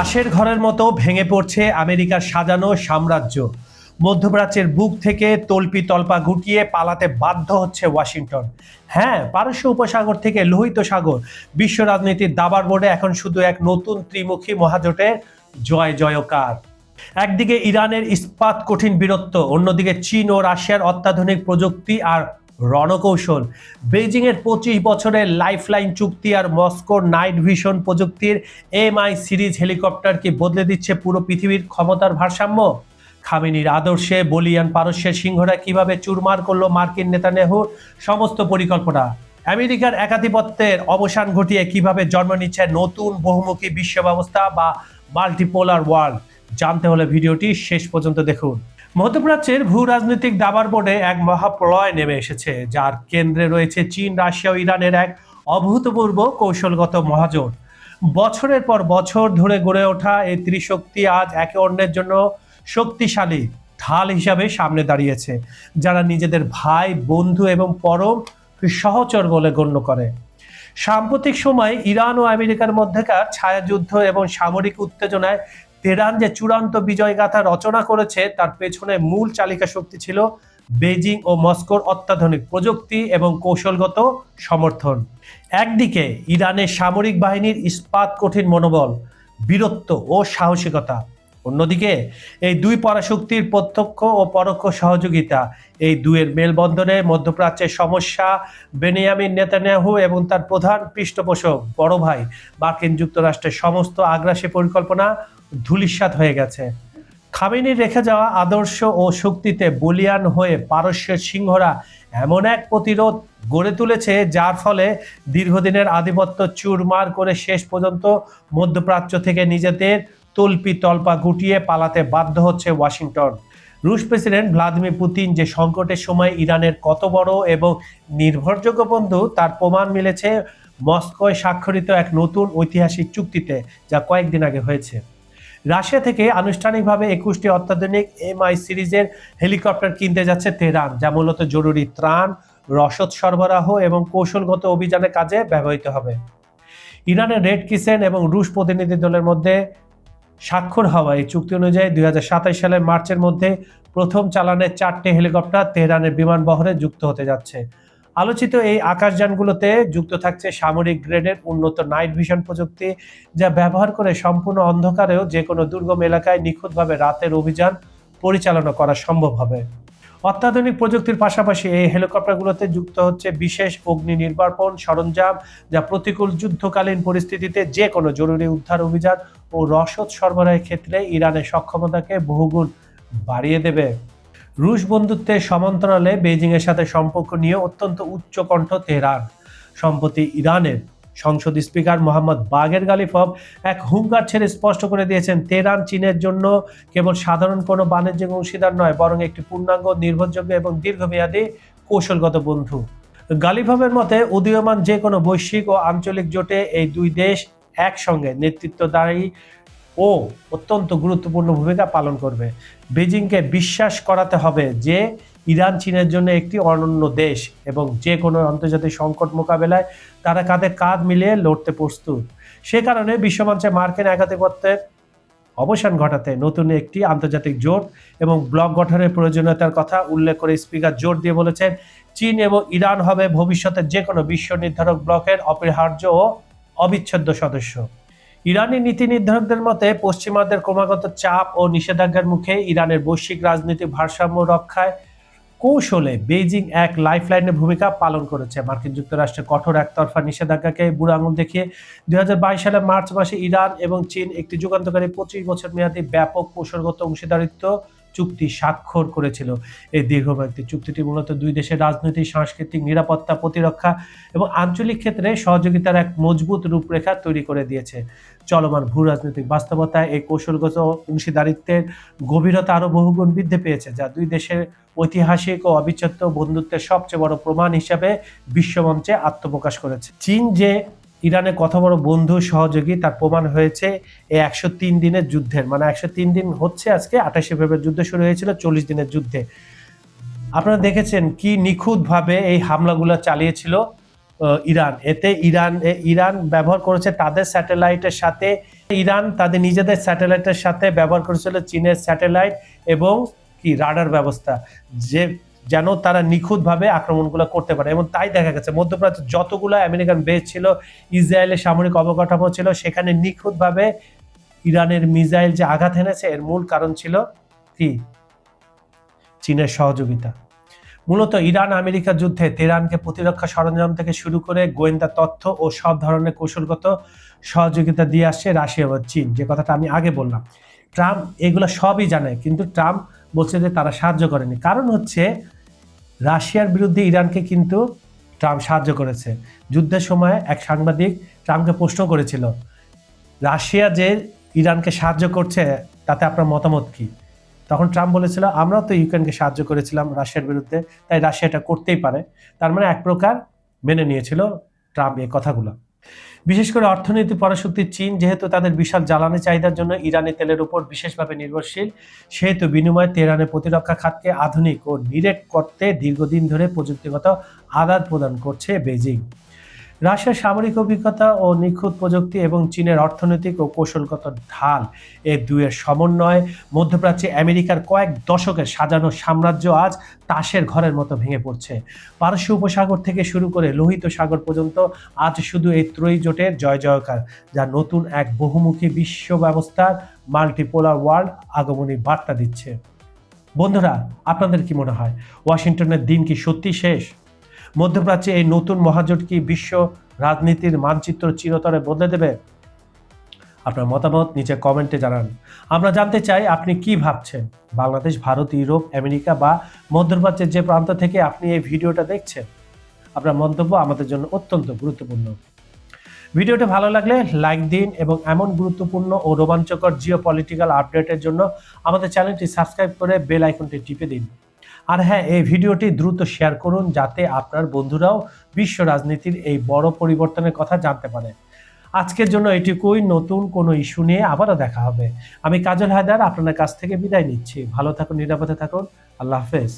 তাসের ঘরের মতো ভেঙে পড়ছে আমেরিকার সাজানো সাম্রাজ্য। মধ্যপ্রাচ্যের বুক থেকে তল্পি তল্পা গুটিয়ে পালাতে বাধ্য হচ্ছে ওয়াশিংটন। হ্যাঁ, পারস্য উপসাগর থেকে লোহিত সাগর, বিশ্ব রাজনীতির দাবার বোর্ডে এখন শুধু এক নতুন ত্রিমুখী মহাজোটের জয় জয়কার। একদিকে ইরানের ইস্পাত কঠিন বীরত্ব, অন্যদিকে চীন ও রাশিয়ার অত্যাধুনিক প্রযুক্তি আর রণকৌশল। বেইজিং এর 25 বছরের লাইফলাইন চুক্তি আর মস্কোর নাইট ভিশন প্রযুক্তির MI সিরিজ হেলিকপ্টার কি বদলে দিচ্ছে পুরো পৃথিবীর ক্ষমতার ভারসাম্য? খামেনির আদর্শে বলিয়ান পারস্যের সিংহরা কিভাবে চুরমার করলো মার্কিন নেতানিয়াহুর সমস্ত পরিকল্পনা? আমেরিকার একাধিপত্যের অবসান ঘটিয়ে কিভাবে জন্ম নিচ্ছে নতুন বহুমুখী বিশ্ব ব্যবস্থা বা মাল্টিপোলার ওয়ার্ল্ড? জানতে হলে ভিডিওটি শেষ পর্যন্ত দেখুন। মধ্যপ্রাচ্যের ভূ রাজনৈতিক দাবার বোর্ডে এক মহাপ্রলয় নেমে এসেছে, যার কেন্দ্রে রয়েছে চীন, রাশিয়া ও ইরানের এক অভূতপূর্ব কৌশলগত মহাজোট। বছরের পর বছর ধরে গড়ে ওঠা এই ত্রিশক্তি আজ একে অন্যের জন্য শক্তিশালী ঢাল হিসাবে সামনে দাঁড়িয়েছে, যারা নিজেদের ভাই, বন্ধু এবং পরম সহচর বলে গণ্য করে। সাম্প্রতিক সময়ে ইরান ও আমেরিকার মধ্যেকার ছায়াযুদ্ধ এবং সামরিক উত্তেজনায় তেহরান যে চূড়ান্ত বিজয়গাথা রচনা করেছে, তার পেছনে মূল চালিকা শক্তি ছিল বেইজিং ও মস্কোর অত্যাধুনিক প্রযুক্তি এবং কৌশলগত সমর্থন। একদিকে ইরানের সামরিক বাহিনীর ইস্পাত কঠিন মনোবল, বীরত্ব ও সাহসিকতা, অন্যদিকে এই দুই পরাশক্তির প্রত্যক্ষ ও পরোক্ষ সহযোগিতা। এই দুয়ের মেলবন্ধনে মধ্যপ্রাচ্যের সমস্যা বেনিয়ামিন নেতানিয়াহু এবং তার প্রধান পৃষ্ঠপোষক বড় ভাই মার্কিন যুক্তরাষ্ট্রের সমস্ত আগ্রাসী পরিকল্পনা ধূলিসাৎ হয়ে গেছে। খামেনির রেখে যাওয়া আদর্শ ও শক্তিতে বলিয়ান হয়ে পারস্যের সিংহরা এমন এক প্রতিরোধ গড়ে তুলেছে, যার ফলে দীর্ঘদিনের আধিপত্য চুরমার করে শেষ পর্যন্ত মধ্যপ্রাচ্য থেকে নিজেদের তল্পি তল্পা গুটিয়ে পালাতে বাধ্য হচ্ছে ওয়াশিংটন। রুশ প্রেসিডেন্ট ভ্লাদিমির পুতিন যে সংকটের সময় ইরানের কত বড় এবং নির্ভরযোগ্য বন্ধু, তার প্রমাণ মিলেছে মস্কোয় স্বাক্ষরিত এক নতুন ঐতিহাসিক চুক্তিতে, যা কয়েকদিন আগে হয়েছে। রাশিয়া থেকে আনুষ্ঠানিকভাবে 21টি অত্যাধুনিক MI সিরিজের হেলিকপ্টার কিনতে যাচ্ছে তেহরান, যা মূলত জরুরি ত্রাণ, রসদ সরবরাহ এবং কৌশলগত অভিযানের কাজে ব্যবহৃত হবে। ইরানের রেড ক্রিসেন্ট এবং রুশ প্রতিনিধি দলের মধ্যে স্বাক্ষর হওয়া এই চুক্তি অনুযায়ী 2027 সালের মার্চের মধ্যে প্রথম চালানের 4টি হেলিকপ্টার তেহরানের বিমান বহরে যুক্ত হতে যাচ্ছে। আলোচিত এই আকাশযানগুলোতে যুক্ত থাকছে সামরিক গ্রেডের উন্নত নাইট ভিশন প্রযুক্তি, যা ব্যবহার করে সম্পূর্ণ অন্ধকারেও যে কোনো দুর্গম এলাকায় নিখুঁতভাবে রাতের অভিযান পরিচালনা করা সম্ভব হবে। অত্যাধুনিক প্রযুক্তির পাশাপাশি এই হেলিকপ্টারগুলোতে যুক্ত হচ্ছে বিশেষ অগ্নি নির্বাপন সরঞ্জাম, যা প্রতিকূল যুদ্ধকালীন পরিস্থিতিতে যে কোনো জরুরি উদ্ধার অভিযান ও রসদ সরবরাহের ক্ষেত্রে ইরানের সক্ষমতাকে বহুগুণ বাড়িয়ে দেবে। রুশ বন্ধুত্বের সমান্তরালে বেইজিংয়ের সাথে সম্পর্ক নিয়ে অত্যন্ত উচ্চকণ্ঠ তেহরান। সম্প্রতি ইরানের সংসদ স্পিকার মোহাম্মদ বাগের গালিফভ এক হুঙ্কার ছেড়ে স্পষ্ট করে দিয়েছেন, তেহরান চীনের জন্য কেবল সাধারণ কোনো বাণিজ্যিক অংশীদার নয়, বরং একটি পূর্ণাঙ্গ, নির্ভরযোগ্য এবং দীর্ঘমেয়াদী কৌশলগত বন্ধু। গালিফভের মতে, উদীয়মান যে কোনো বৈশ্বিক ও আঞ্চলিক জোটে এই দুই দেশ একসঙ্গে নেতৃত্বদায়ী ও অত্যন্ত গুরুত্বপূর্ণ ভূমিকা পালন করবে। বেজিংকে বিশ্বাস করাতে হবে যে ইরান চীনের জন্য একটি অনন্য দেশ এবং যে কোনো আন্তর্জাতিক সংকট মোকাবেলায় তারা কাঁধে কাঁধ মিলিয়ে লড়তে প্রস্তুত। সে কারণে বিশ্বমঞ্চে মার্কিন একাধিপত্যের অবসান ঘটাতে নতুন একটি আন্তর্জাতিক জোট এবং ব্লক গঠনের প্রয়োজনীয়তার কথা উল্লেখ করে স্পিকার জোর দিয়ে বলেছেন, চীন এবং ইরান হবে ভবিষ্যতের যে কোনো বিশ্ব নির্ধারক ব্লকের অপরিহার্য ও অবিচ্ছেদ্য সদস্য। ইরানি নীতি নির্ধারকদের মতে, পশ্চিমাদের ক্রমাগত চাপ ও নিষেধাজ্ঞার মুখে ইরানের বৈশ্বিক রাজনৈতিক ভারসাম্য রক্ষায় কৌশলে বেইজিং এক লাইফলাইনের ভূমিকা পালন করেছে। মার্কিন যুক্তরাষ্ট্রের কঠোর একতরফা নিষেধাজ্ঞাকে বুড়ো আঙুল দেখিয়ে 2022 সালের মার্চ মাসে ইরান এবং চীন একটি যুগান্তকারী 25 বছর মেয়াদী ব্যাপক কৌশলগত অংশীদারিত্ব চুক্তি স্বাক্ষর করেছিল। এই দীর্ঘমেয়াদী চুক্তিটি মূলত দুই দেশের রাজনৈতিক, সাংস্কৃতিক, নিরাপত্তা, প্রতিরক্ষা এবং আঞ্চলিক ক্ষেত্রে সহযোগিতার এক মজবুত রূপরেখা তৈরি করে দিয়েছে। চলমান ভূ রাজনৈতিক বাস্তবতায় এই কৌশলগত অংশীদারিত্বের গভীরতা আরও বহুগুণ বৃদ্ধি পেয়েছে, যা দুই দেশের ঐতিহাসিক ও অবিচ্ছেদ্য বন্ধুত্বের সবচেয়ে বড় প্রমাণ হিসাবে বিশ্বমঞ্চে আত্মপ্রকাশ করেছে। চীন যে ইরানের কত বড় বন্ধু সহযোগী, তার প্রমাণ হয়েছে এই 103 দিনের যুদ্ধের, মানে 103 দিন হচ্ছে আজকে। 28 ফেব্রুয়ারি যুদ্ধ শুরু হয়েছিল 40 দিনের যুদ্ধে। আপনারা দেখেছেন কি নিখুঁতভাবে এই হামলাগুলো চালিয়েছিল ইরান। এতে ইরান ব্যবহার করেছে তাদের স্যাটেলাইটের সাথে ইরান তাদের নিজেদের স্যাটেলাইটের সাথে ব্যবহার করেছিল চীনের স্যাটেলাইট এবং কি রাডার ব্যবস্থা, যে যেন তারা নিখুঁতভাবে আক্রমণগুলো করতে পারে। এবং তাই দেখা গেছে মধ্যপ্রাচ্যে যতগুলো আমেরিকান বেস ছিল, ইসরায়েলের সামরিক অবকাঠামো ছিল, সেখানে নিখুঁতভাবে ইরানের মিসাইল যে আঘাত এনেছে এর মূল কারণ ছিল কি চীনের সহযোগিতা। মূলত ইরান আমেরিকা যুদ্ধে তেহরানকে প্রতিরক্ষা সরঞ্জাম থেকে শুরু করে গোয়েন্দা তথ্য ও সব ধরনের কৌশলগত সহযোগিতা দিয়ে আসছে রাশিয়া বা চীন, যে কথাটা আমি আগে বললাম। ট্রাম্প এগুলো সবই জানে, কিন্তু ট্রাম্প বলছে যে তারা সাহায্য করেনি। কারণ হচ্ছে রাশিয়ার বিরুদ্ধে ইরানকে কিন্তু ট্রাম্প সাহায্য করেছে। যুদ্ধের সময় এক সাংবাদিক ট্রাম্পকে প্রশ্ন করেছিল, রাশিয়া যে ইরানকে সাহায্য করছে তাতে আপনার মতামত কি? তখন ট্রাম্প বলেছিল, আমরাও তো ইউক্রেনকে সাহায্য করেছিলাম রাশিয়ার বিরুদ্ধে, তাই রাশিয়া এটা করতেই পারে। তার মানে এক প্রকার মেনে নিয়েছিল ট্রাম্প এই কথাগুলো। বিশেষ করে অর্থনীতি পরাশক্তি চীন যেহেতু তাদের বিশাল জ্বালানি চাহিদার জন্য ইরানি তেলের উপর বিশেষভাবে নির্ভরশীল, সেহেতু বিনিময়ে তেহরানের প্রতিরক্ষা খাতকে আধুনিক ও নিরেট করতে দীর্ঘদিন ধরে প্রযুক্তিগত আদান প্রদান করছে বেজিং। রাশিয়ার সামরিক অভিজ্ঞতা ও নিখুঁত প্রযুক্তি এবং চীনের অর্থনৈতিক ও কৌশলগত ঢাল, এই দুয়ের সমন্বয়ে মধ্যপ্রাচ্যে আমেরিকার কয়েক দশকের সাজানো সাম্রাজ্য আজ তাসের ঘরের মতো ভেঙে পড়ছে। পারস্য উপসাগর থেকে শুরু করে লোহিত সাগর পর্যন্ত আজ শুধু এই ত্রয়ী জোটের জয় জয়কার, যা নতুন এক বহুমুখী বিশ্ব ব্যবস্থার মাল্টিপোলার ওয়ার্ল্ড আগমনী বার্তা দিচ্ছে। বন্ধুরা, আপনাদের কি মনে হয় ওয়াশিংটনের দিন কি সত্যি শেষ? মধ্যপ্রাচ্যে এই নতুন মহাজোট কি বিশ্ব রাজনীতির মানচিত্র চিরতরে বদলে দেবে? আপনার মতামত নিচে কমেন্টে জানান। আমরা জানতে চাই আপনি কি ভাবছেন। বাংলাদেশ, ভারত, ইউরোপ, আমেরিকা বা মধ্যপ্রাচ্যের যে প্রান্ত থেকে আপনি এই ভিডিওটা দেখছেন, আপনার মন্তব্য আমাদের জন্য অত্যন্ত গুরুত্বপূর্ণ। ভিডিওটি ভালো লাগলে লাইক দিন এবং এমন গুরুত্বপূর্ণ ও রোমাঞ্চকর জিওপলিটিক্যাল আপডেটের জন্য আমাদের চ্যানেলটি সাবস্ক্রাইব করে বেল আইকনটি টিপে দিন। আর হ্যাঁ, এই ভিডিওটি দ্রুত শেয়ার করুন যাতে আপনার বন্ধুরাও বিশ্ব রাজনীতির এই বড় পরিবর্তনের কথা জানতে পারে। আজকের জন্য এটুকুই। নতুন কোনো ইস্যু নিয়ে আবারও দেখা হবে। আমি কাজল হায়দার আপনাদের কাছ থেকে বিদায় নিচ্ছি। ভালো থাকুন, নিরাপদে থাকুন। আল্লাহ হাফেজ।